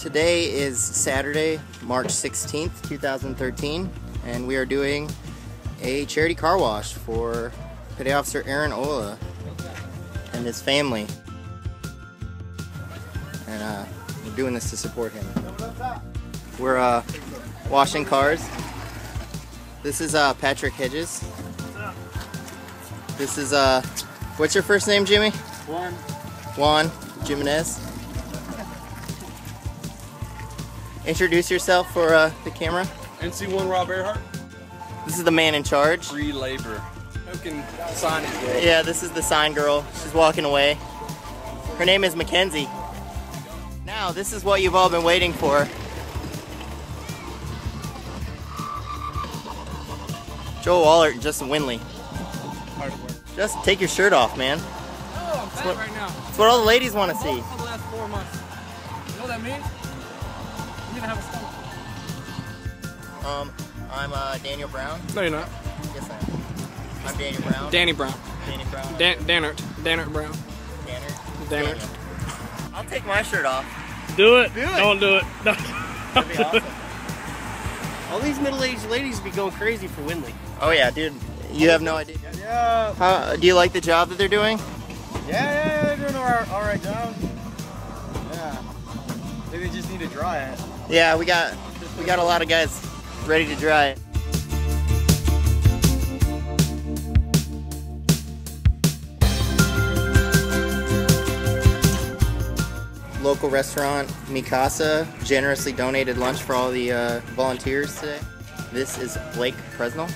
Today is Saturday, March 16th, 2013, and we are doing a charity car wash for Petty Officer Aaron Ola and his family. And we're doing this to support him. We're washing cars. This is Patrick Hedges. This is what's your first name, Jimmy? Juan Jimenez. Introduce yourself for the camera. NC1 Rob Earhart. This is the man in charge. Free labor. Who can sign it, girl? Yeah, this is the sign girl. She's walking away. Her name is Mackenzie. Now, this is what you've all been waiting for. Joe Waller and Justin Winley. Hard work. Just take your shirt off, man. Oh, I'm fat right now. That's what all the ladies want to see. For the last 4 months. You know what that means? I'm gonna have a stomach. I'm Daniel Brown. No, you're not. Yes, I am. I'm Daniel Brown. Danny Brown. Danny Brown. Dannert Brown. Dannert. I'll take my shirt off. Do it. Do it. Don't do it. No. That'd be awesome. All these middle-aged ladies be going crazy for Winley. Oh yeah, dude. You have no idea. Yeah. Do you like the job that they're doing? Yeah, they're doing all right job. Yeah. Maybe they just need to dry it. Yeah, we got a lot of guys ready to dry it. Local restaurant Mikasa generously donated lunch for all the volunteers today. This is Blake Presnell.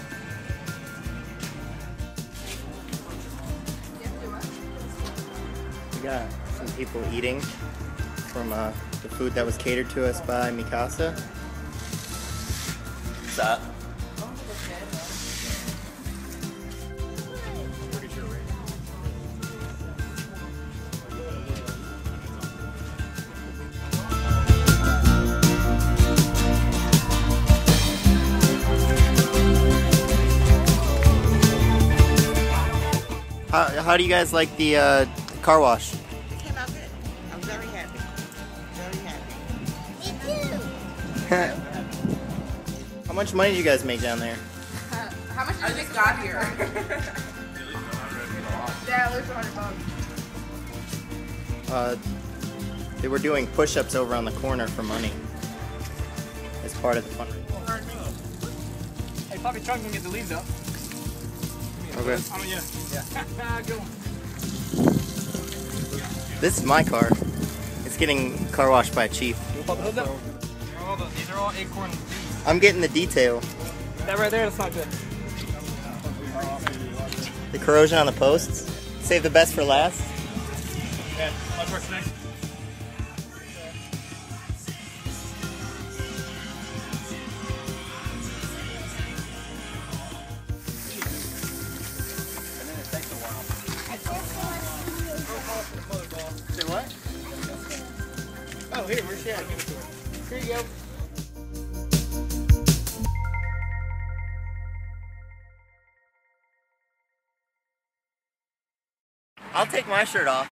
We got some people eating from the food that was catered to us by Mikasa. What's up? How do you guys like the car wash? It came out good. I'm very happy. Very happy. Me too. How much money did you guys make down there? How much did you just got here? Yeah, it was $100. They were doing push-ups over on the corner for money as part of the fundraiser. Hey, Poppy Trunk can get the leaves up. Okay. Yeah. Good one. This is my car. It's getting car washed by a chief. You want to pop the hood up? These are all acorn leaves. I'm getting the detail. That right there, that's not good. The corrosion on the posts. Save the best for last. Yeah, watch what's next. Say what? Oh, here, where's she at? Here you go. I'll take my shirt off.